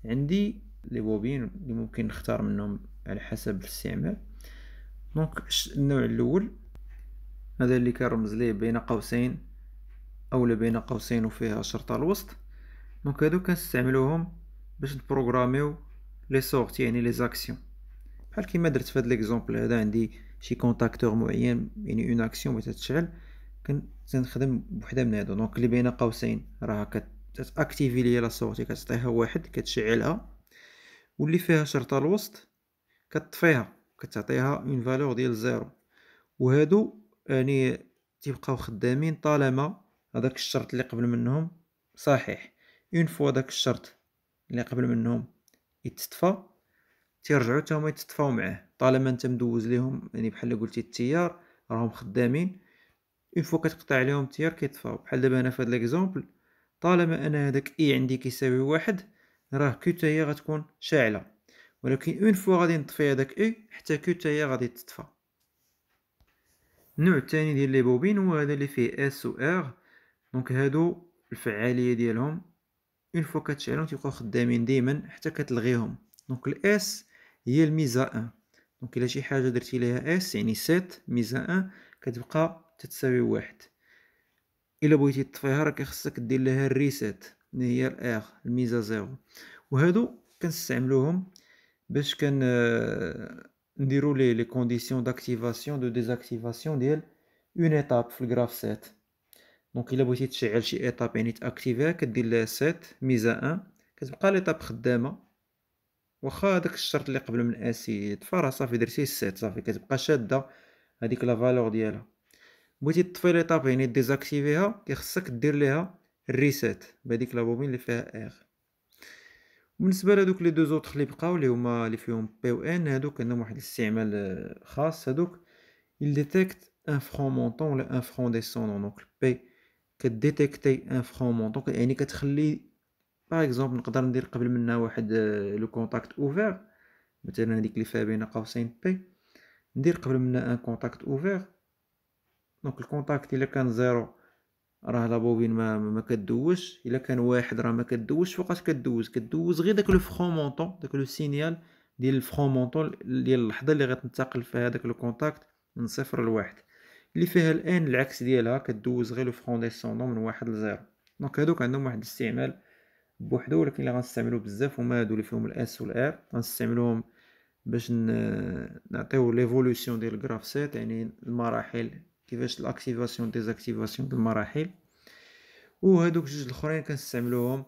عندي لي بوبين اللي ممكن نختار منهم على حسب الاستعمال. دونك النوع الاول هذا اللي كنرمز ليه بين قوسين اولا بين قوسين وفيها شرطه الوسط. دونك هادو كنستعملوهم باش نبروغراميو لي سورت يعني لي زاكسيون. بحال كيما درت في هاد ليكزومبل هذا، عندي شي كونتاكتور معين يعني اون اكسيون بغيت تشعل، كنخدم بوحده من هادو. دونك اللي بين قوسين راه كتاكتيفي ليا لا سورتي، كتعطيها واحد كتشعلها، واللي فيها شرطه الوسط كتطفيها كتعطيها اون فالور ديال زيرو. وهادو يعني تيبقاو خدامين طالما هذاك الشرط اللي قبل منهم صحيح. اون فوا داك الشرط اللي قبل منهم يتطفى تيرجعوا حتى هما يتطفاو معاه، طالما انت مدوز ليهم يعني بحال قلتي التيار راهم خدامين. اون فوا كتقطع عليهم التيار كيطفاو. بحال دابا انا في هاد ليكزومبل طالما انا هذاك اي عندي كيساوي واحد، راه كيو حتى هي غتكون شاعله. ولكن اون فوا غادي نطفي هذاك اي حتى كيو حتى هي غادي تطفى. النوع الثاني ديال لي بوبين هو هذا اللي فيه اس و ار. دونك هادو الفعاليه ديالهم اون فوا كتشعلهم تيبقاو خدامين ديما حتى كتلغيهم. دونك الاس هي الميزه 1. دونك الا شي حاجه درتي ليها اس يعني 7 ميزه 1 كتبقى تتساوي واحد. الا بغيتي تطفيها راه كيخصك دير لها الريسيت اللي هي الار الميزه 0. وهادو كنستعملوهم باش نديرو لي كونديسيون داكتيفاسيون دو ديزاكتيفاسيون ديال اون ايتاب في الغراف 7. دونك الا بغيتي تشعل شي ايتاب يعني تاكتيفيها كدير لها 7 ميزه 1 كتبقى ليطاب خدامه. واخا هذاك الشرط اللي قبل من اس يطفى راه صافي درتي 7 صافي كتبقى شاده هذيك لا فالور ديالها. بغيتي تطفي ليطاب يعني ديزاكتيفيها كيخصك دير ليها الريسيت بهذيك لا بوبين اللي فيها ار. بالنسبه لهادوك لي دو زوطخ اللي بقاو اللي هما اللي فيهم بي و ان، هادوك عندهم واحد الاستعمال خاص. هادوك il détecte un franc montant ولا un franc descendant. دونك بي كديتيكتي ان فرون مونطون يعني كتخلي باغ اكزومبل نقدر ندير قبل منها واحد لو كونتاكت اوفير مثلا هذيك اللي فيها بين قوسين بي، ندير قبل منها ان كونتاكت اوفير. دونك الكونتاكت الا كان زيرو راه لا بوبين ما كدوش، الا كان واحد راه ما كدوش. فوقاش كدوز غير داك لو فرون مونطون، داك لو سينيال ديال الفرون مونطون ديال اللحظه اللي غتنتقل فيها داك لو كونتاكت من صفر لواحد. اللي فيها الان العكس ديالها كدوز غير لو فرون ديسوندون من واحد لزيرو. دونك هادوك عندهم واحد الاستعمال بوحدو، ولكن اللي غنستعملو بزاف هما هادو اللي فيهم الاس والار. غنستعملوهم باش نعطيو ليفولوسيون ديال الجراف سيت يعني المراحل كيفاش الاكتيفاسيون ديزاكتيفاسيون ديال المراحل. وهادوك جوج الاخرين كنستعملوهم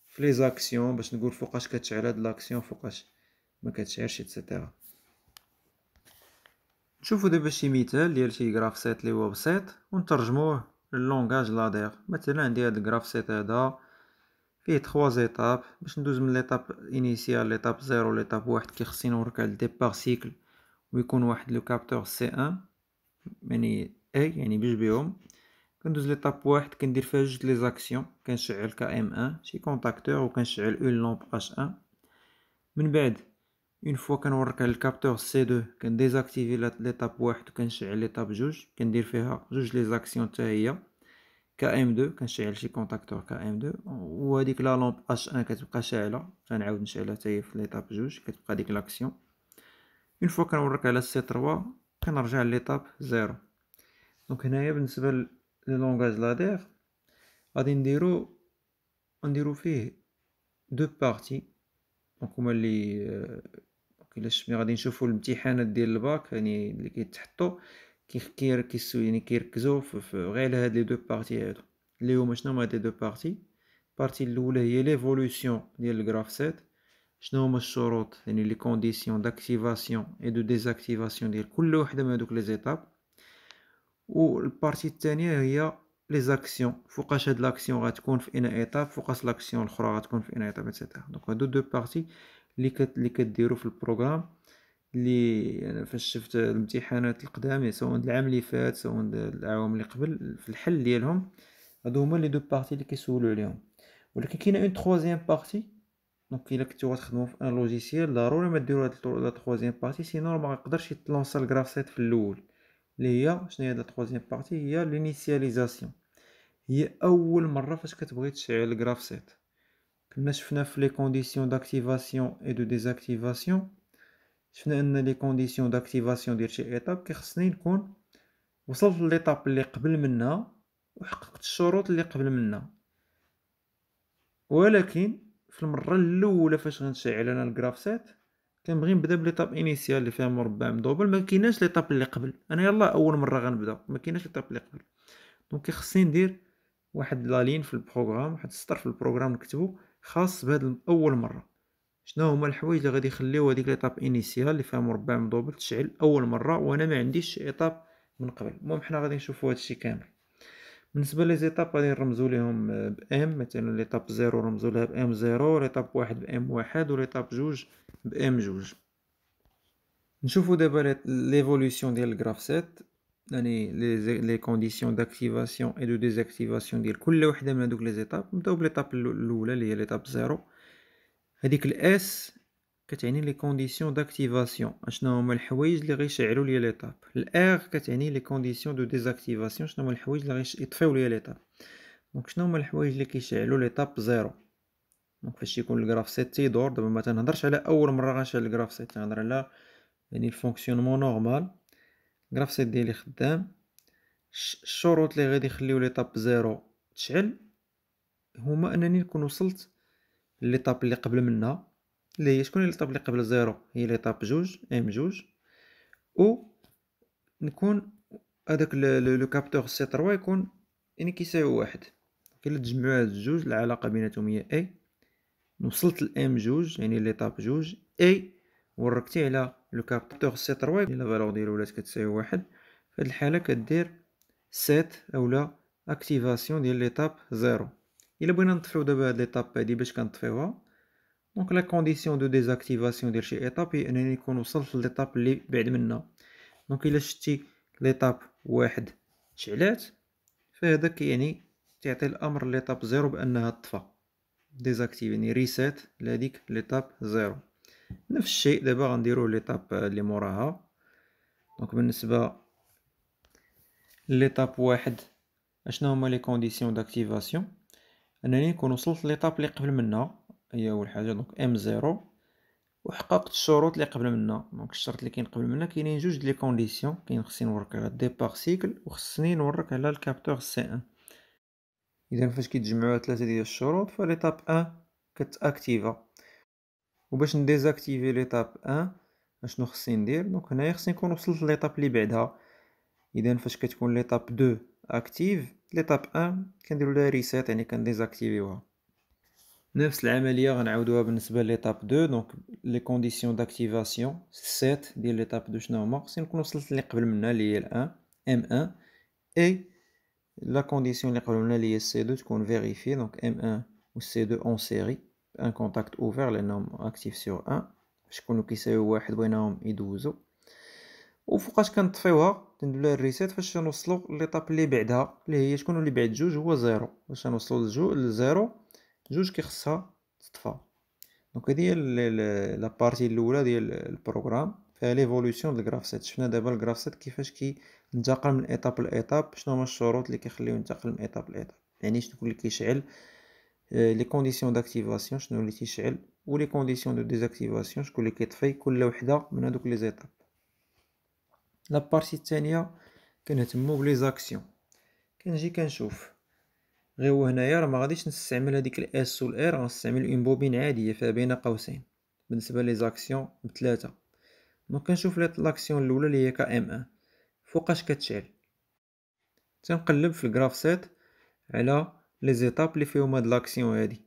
في لي زاكسيون باش نقول فوقاش كتشعل هاد لاكسيون فوقاش ما كتشعلش ايتترا. نشوفو دابا شي مثال ديال شي جراف سيت اللي هو بسيط ونترجموه للونغاج لادير. مثلا عندي هاد الجراف سيت هذا فيه 3 زيتاب. باش ندوز من ليطاب انيسيال ليطاب 0 ليطاب 1 كيخصني نورك على الديبار سيكل ويكون واحد لو كابتور سي 1 يعني اي يعني بجوج بيهم. كندوز ليطاب 1 كندير فيها جوج لي زاكسيون، كنشعل كا ام 1 شي كونتاكتور وكنشعل اون لومب اش 1. من بعد اون فوا كنورك على الكابتور سي 2 كنديزاكتيفي ليطاب 1 وكنشعل ليطاب 2 كندير فيها جوج لي زاكسيون حتى هي. KM2 كنشعل شي كونتاكتور KM2 وهاديك لا لامب H1 كتبقى شاعلة، غنعاود نشعلها حتى هي في ليطاب جوج كتبقى ديك لاكسيون. اون فوا كنوريك على سي 3 كنرجع ليطاب زيرو. دونك هنايا بالنسبة لي لونغاج لادير غادي نديرو فيه دو بارتي. دونك هما اللي إلا ملي غادي نشوفو الامتحانات ديال الباك يعني اللي كيتحطو يعني كيركزو غير على هاد لي دو بارتي هادو اللي هما شنو هما هاد لي دو بارتي. البارتي الاولى هي ليفولوسيون ديال الجراف سيت، شنو هما الشروط يعني لي كونديسيون داكتيفاسيون اي دو ديزاكتيفاسيون ديال كل وحده من هادوك لي زيتاب. والبارتي الثانيه هي لي زاكسيون، فوقاش هاد لاكسيون غتكون في انا ايطاب، فوقاش لاكسيون الاخرى غتكون في انا ايطاب ايتترا. دونك هادو دو بارتي اللي كديرو في البروغرام اللي انا فاش شفت الامتحانات القدام سواء العام اللي فات سواء العوام اللي قبل في الحل ديالهم هادو هما لي دو بارتي اللي كيسولوا عليهم. ولكن كاينه اون ترويزيام بارتي. دونك الا كنتو غتخدموا في ان لوجيسيال ضروري ما ديروا هاد لا ترويزيام بارتي سينو ما يقدرش يتلونسا الجراف سيت في الاول. اللي هي شنو هي لا ترويزيام بارتي؟ هي لينيسياليزاسيون، هي اول مره فاش كتبغي تشعل الجراف سيت. كنا شفنا في لي كونديسيون داكتيفاسيون اي دو ديزاكتيفاسيون، شفنا ان لي كونديسيون داكتيفاسيون ديال شي ايطاب كيخصني نكون وصلت لليطاب اللي قبل منها وحققت الشروط اللي قبل منها. ولكن في المره الاولى فاش غنشعل انا الجراف سيت كنبغي نبدا بليطاب انيسيال اللي فيها مربع مدوبل، ما كايناش ليطاب اللي قبل. انا يلا اول مره غنبدا ما كايناش ليطاب اللي قبل. دونك كيخصني ندير واحد لا لين في البروغرام، واحد السطر في البروغرام نكتبو خاص بهاد اول مره. شنو هما الحوايج اللي غادي يخليو هذيك ليطاب انيسيال اللي فيها مربع مدوبل تشعل اول مره وانا ما عنديش ايطاب من قبل. المهم حنا غادي نشوفوا هادشي كامل. بالنسبه لي زيتاب غادي نرمزو ليهم بام، مثلا ليطاب زيرو نرمزو لها بام زيرو، ليطاب واحد بام واحد، وليطاب جوج بام جوج. نشوفو دابا ليفولوسيون ديال الجراف سيت، يعني لي كونديسيون داكتيفاسيون اي دو ديزاكتيفاسيون ديال كل وحده من هذوك لي زيتاب. نبداو بليطاب الاولى اللي هي ليطاب زيرو. هذيك الاس كتعني لي كونديسيون داكتيفاسيون، اشنو هما الحوايج اللي غيشعلوا لي ليطاب. الار كتعني لي كونديسيون دو ديزاكتيفاسيون، شنو هما الحوايج اللي غيطفيو لي ليطاب. دونك شنو هما الحوايج اللي كيشعلوا ليطاب زيرو؟ دونك فاش يكون الجراف سيت تيدور، دابا ما تنهضرش على اول مره غنشعل الجراف سيت، تنهضر على يعني الفونكسيونمون نورمال. الجراف سيت ديالي خدام. الشروط اللي غادي يخليو ليطاب زيرو تشعل هما انني نكون وصلت ليطاب اللي قبل منها اللي هي شكون هي ليطاب اللي قبل زيرو؟ هي ليطاب جوج ام جوج، و نكون هذاك لو كابتور سي 3 يكون يعني كيساوي واحد. كاين تجمعوا هاد الجوج العلاقه بيناتهم هي اي. وصلت لام جوج يعني ليطاب جوج اي وركتي على لو كابتور سي 3 الا فالور ديالو ولات كتساوي واحد، في هاد الحاله كدير سيت اولا اكتيفاسيون ديال ليطاب زيرو. الا بغينا نطفيو دابا هاد ليطاب هادي باش كنطفيوها، دونك لا كونديسيون دو ديزاكتيفاسيون ديال شي ايطاب هي انني نكون وصلت لليطاب اللي بعد منها. دونك الا شتي ليطاب واحد شعلات فهذاك يعني تعطي الامر ليطاب زيرو بانها طفى ديزاكتيف يعني ريسيت لهاديك ليطاب زيرو. نفس الشيء دابا غنديرو ليطاب اللي موراها. دونك بالنسبه ليطاب واحد اشنو هما لي كونديسيون داكتيفاسيون؟ انني نكون وصلت ليطاب اللي قبل منها هي اول حاجه دونك ام زيرو وحققت الشروط اللي قبل منها. دونك الشرط اللي كاين قبل منها كاينين جوج لي كونديسيون، كاين خصني نورك على ديبار سيكل وخصني نورك على الكابتور سي 1. اذا فاش كيتجمعوا ثلاثه ديال الشروط فليطاب 1 كتاكتيفا. وباش نديزاكتيفي ليطاب 1 اشنو خصني ندير؟ دونك هنايا خصني نكون وصلت لليطاب اللي بعدها. اذا فاش كتكون ليطاب 2 اكتيف ليطاب 1 كنديروا لها ريسيت يعني كنديزاكتيفيوها. نفس العمليه غنعاودوها بالنسبه ليطاب 2. دونك لي كونديسيون داكتيفاسيون سيت ديال ليطاب 2 شنو هما؟ خصني نكون وصلت اللي قبل منها اللي هي ال1 ام1 اي لا كونديسيون اللي قبل منها اللي هي سي 2 تكون فيريفي. دونك ام1 و سي 2 اون سيري ان كونتاكت اوفر لانهم اكتيف سور 1 باش يكونوا كيساويو واحد بغيناهم يدوزو. وفوقاش كنطفيوها كنديرو لها الريسيت فاش نوصلوا ليطاب اللي بعدها اللي هي شكون اللي بعد جوج هو زيرو. باش نوصلوا لزيرو جوج كيخصها تطفى. دونك هذه هي لا بارتي الاولى ديال البروغرام. فيها ليفولوسيون د الجراف سيت. شفنا دابا الجراف سيت كيفاش كينتقل من ايطاب لايطاب، شنو هما الشروط اللي كيخليوه ينتقل من ايطاب لايطاب، يعني شنو اللي كيشعل لي كونديسيون داكتيفاسيون، شنو اللي تيشعل، و لي كونديسيون دو ديزاكتيفاسيون شكون اللي كيطفي كل وحده من هادوك لي زيتاب. لا بارتي الثانيه كنهتمو بلي زاكسيون. كنجي كنشوف غير هنايا راه ما غاديش نستعمل هذيك الاس و الار، غنستعمل اون بوبين عاديه فيها بين قوسين بالنسبه لي زاكسيون بثلاثه. دونك كنشوف لاكسيون الاولى اللي هي كا ام 1 فوقاش كتشعل، تنقلب في الجراف سيت على لي زيتاب اللي فيهم هاد لاكسيون هادي،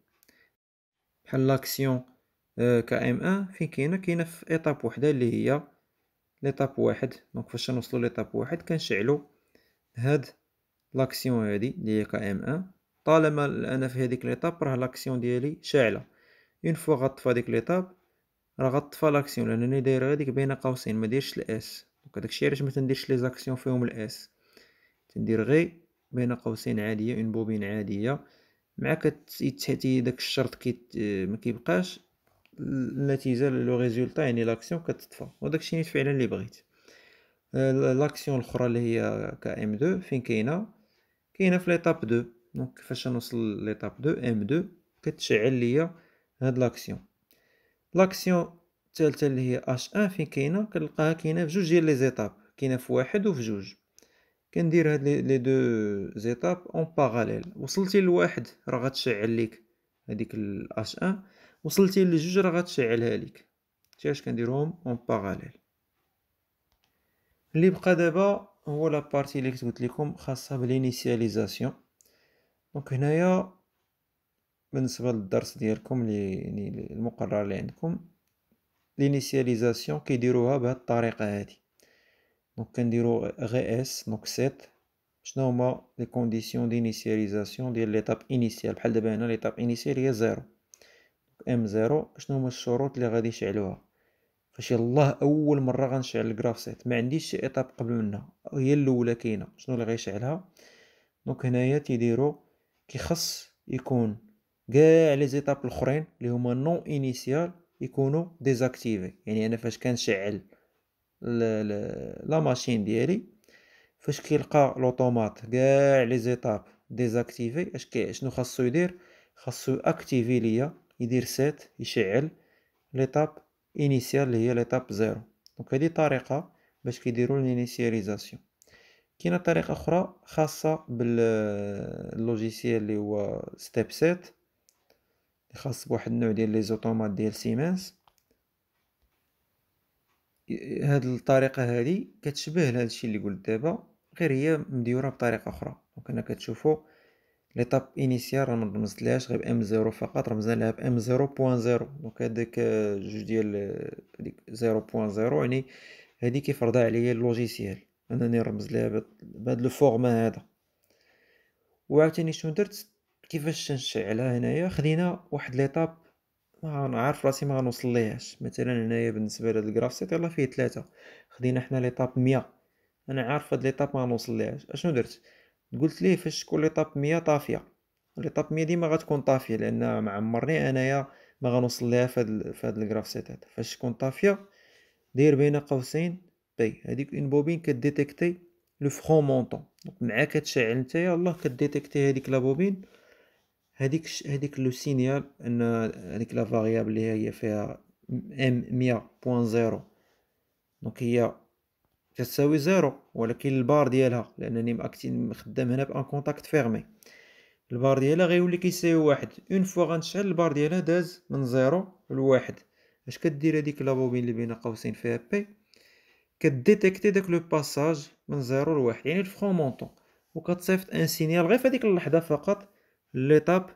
بحال لاكسيون كا ام 1 فين كاينه في ايطاب وحده اللي هي ليطاب واحد. دونك فاش نوصلو ليطاب واحد كنشعلو هاد لاكسيون هادي اللي هي كا ام 1. طالما انا في هذيك ليطاب راه لاكسيون ديالي شاعله. اون فوا غطفى هاديك ليطاب راه غطفى لاكسيون، لانني داير هذيك بين قوسين ما دايرش الاس. دونك هداكشي علاش ما تنديرش لي زاكسيون فيهم الاس، تندير غير بين قوسين عاديه اون بوبين عاديه. مع كتحتي داك الشرط ما كيبقاش النتيجه لو ريزولطا، يعني لاكسيون كتطفى، وداكشي فعلا اللي بغيت. لاكسيون الاخرى اللي هي كا ام 2 فين كاينه في ليطاب 2. دونك فاش نوصل ليطاب 2 ام 2 كتشعل ليا هاد لاكسيون. لاكسيون الثالثه اللي هي اش 1 فين كنلقاها كاينه في جوج ديال لي زيتاب، كاينه في واحد وفي جوج. كندير هاد لي دو زيتاب اون باراليل. وصلتي لواحد راه غتشعل ليك هذيك الاش 1، وصلتي لجوج راه غتشعلها ليك. اش كنديرهم اون باراليل. اللي بقى دابا هو لا بارتي اللي كنت قلت لكم خاصه بالانيسياليزاسيون. دونك هنايا بالنسبه للدرس ديالكم اللي يعني المقرر اللي عندكم، لينيسياليزاسيون كيديروها بهاد الطريقه هادي. دونك كنديرو غي اس دونك سيت شنو هما لي كونديسيون دينيسياليزاسيون ديال ليطاب انيسيال. بحال دابا هنا ليطاب انيسيال هي زيرو، ام زيرو شنو هما الشروط اللي غادي يشعلوها فاش يلاه اول مره غنشعل الجراف سيت، ما عنديش شي ايطاب قبل منها، هي الاولى كاينه شنو اللي غيشعلها. دونك هنايا تيديرو كيخص يكون كاع لي زيتاب الاخرين اللي هما نون انيسيال يكونوا ديزاكتيفي. يعني انا فاش كنشعل لا ماشين ديالي فاش كيلقى لوطومات كاع لي زيتاب ديزاكتيفي شنو خاصو يدير؟ خاصو اكتيفي ليا يدير سيت يشعل ليطاب انيسيال اللي هي ليطاب زيرو. دونك هذه طريقه باش كيديروا الانيسياليزاسيون. كاينه طريقه اخرى خاصه باللوجيسيال اللي هو ستيب سيت، خاص بواحد النوع ديال لي زوتومات ديال سيمنز. هاد الطريقه هذه كتشبه لهادشي اللي قلت دابا، غير هي مديوره بطريقه اخرى. دونك هنا كتشوفوا ليطاب انيسيال راه ما رمزتلهاش غير ام زيرو فقط، رمزنا لها بام 0.0. دونك هذاك جوج ديال هذيك 0.0 يعني هذه كيفرضها عليا اللوجيسيال انني نرمز لها بهذا لو فورما هذا. وعاوتاني شنو درت كيفاش نشعلها هنايا، خدينا واحد ليطاب ما عارف راسي ما غنوصل ليهاش. مثلا هنايا بالنسبه لهاد الجراف سيت يلاه فيه ثلاثه، خدينا حنا ليطاب 100. انا عارف هاد ليطاب ما غنوصل ليهاش، اشنو درت؟ قلت ليه فاش تكون ليطاب 100 طافيه، ليطاب 100 ديما غتكون طافيه لان ما عمرني انايا ما غنوصل ليها في هاد الجراف سيت هذا. فاش تكون طافيه داير بين قوسين بي هذيك اون بوبين كديتيكتي لو فرون مونطون. مع كتشعل نتايا الله كديتيكتي هذيك لا بوبين هذيك لو سينيال ان هذيك لا فاريابل اللي هي فيها ام 100.0 دونك هي تساوي زيرو، ولكن البار ديالها لانني مخدم هنا بان كونتاكت فيرمي البار ديالها غيولي كيساوي واحد. اون فوا غنشعل البار ديالها داز من زيرو لواحد. اش كدير هذيك لا بوبين اللي بين قوسين فيها بي كديتيكتي داك لو باساج من زيرو لواحد يعني الفرون مونطون، وكتصيفط ان سينيال غير في هذيك اللحظه فقط ليطاب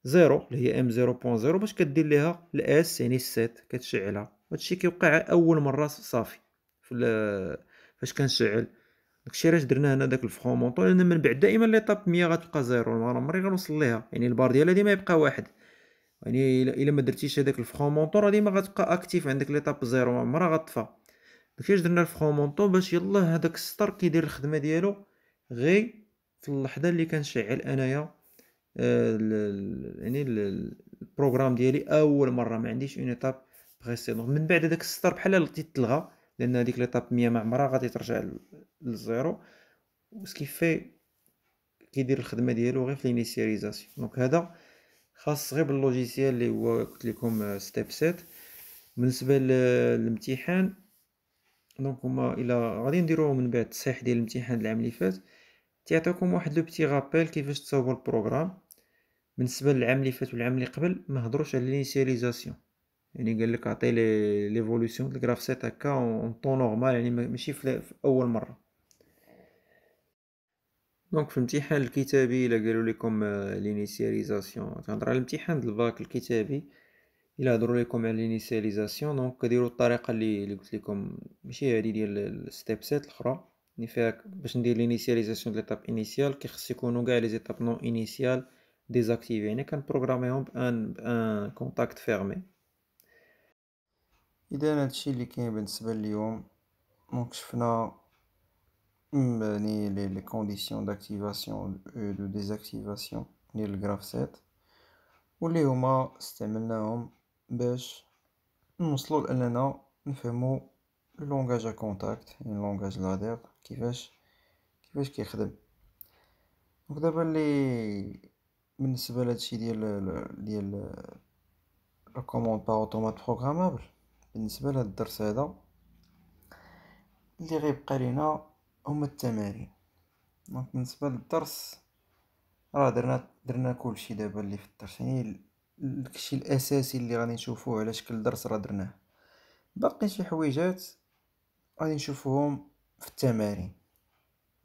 زيرو اللي هي ام 0.0 باش كدير ليها الاس يعني السيت كتشعلها. هادشي كيوقع اول مره صافي فاش كنشعل. داكشي علاش درنا هنا داك الفرون مونطون، لان من بعد دائما ليطاب 100 غتبقى زيرو، ما عمري غنوصل ليها يعني البار ديالها ديما يبقى واحد. يعني الا ما درتيش هذاك الفرون مونطون راه ديما غتبقى اكتيف عندك ليطاب زيرو ما عمرها غطفى. داكشي علاش درنا الفرون مونطون باش يلاه هذاك السطر كيدير الخدمه ديالو غير في اللحظه اللي كنشعل انايا يعني البروغرام ديالي اول مره، ما عنديش اون ايتاب بريسيدون. من بعد هداك السطر بحال تيتلغى، لأن هاديك ليطاب 100 ما عمرها غادي ترجع للزيرو، وسكيفي كيدير الخدمة ديالو غير في الانيسياليزاسيون. دونك هذا خاص غير باللوجيسيال اللي هو قلت لكم ستيب سيت. بالنسبة للامتحان، دونك هما إلا غادي نديروه من بعد التصحيح ديال الامتحان العام اللي فات، تيعطيوكم واحد لو بتي رابيل كيفاش تصاوبوا البروغرام. بالنسبة للعام اللي فات والعام اللي قبل ما هضروش على الانيسياليزاسيون، يعني قال لك عطي ليفولوسيون د الجراف سيت هكا اون طون نورمال، يعني ماشي في اول مره. دونك في الامتحان الكتابي الا قالوا لكم لينيسياليزاسيون، تهضر على الامتحان د الباك الكتابي. الا هضروا لكم على لينيسياليزاسيون دونك كديروا الطريقه اللي قلت لكم، ماشي هذه ديال الستيب سيت الاخرى، اللي فيها باش ندير لينيسياليزاسيون د ليطاب انيسيال كيخص يكونوا كاع لي زيتاب نون انيسيال ديزاكتيفي، يعني كنبروغراميهم بان كونتاكت فيرمي. اذا هادشي اللي كاين بالنسبه لليوم. دونك شفنا يعني لي كونديسيون داكتيفاسيون و دو ديزاكتيفاسيون ديال الجراف سيت، واللي هما استعملناهم باش نوصلوا لاننا نفهموا لونغاج ا كونتاكت، يعني لونغاج لادير كيفاش كيخدم. دونك دابا اللي بالنسبه لهادشي ديال لا كوموند با اوتومات بروغرامابل، بالنسبه لهاد الدرس هذا اللي غيبقى لينا هما التمارين. دونك بالنسبه للدرس راه درنا كلشي دابا اللي في الدرس، يعني داكشي الاساسي اللي غادي نشوفوه على شكل درس راه درناه. باقي شي حويجات غادي نشوفوهم في التمارين.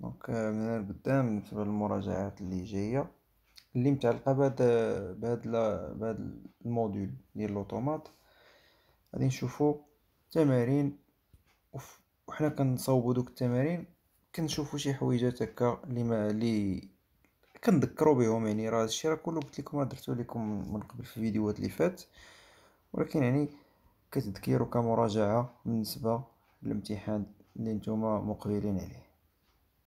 دونك من هنا لقدام بالنسبه للمراجعات اللي جايه اللي متعلقه بهاد الموديول ديال لوطومات، غادي نشوفو تمارين وحنا كنصاوبو دوك التمارين كنشوفو شي حويجات هكا اللي كنذكروا بهم. يعني راه هادشي راه كله قلت لكم، راه درتو لكم من قبل في الفيديوهات اللي فات، ولكن يعني كتذكير وكمراجعه بالنسبه للامتحان اللي نتوما مقبلين عليه.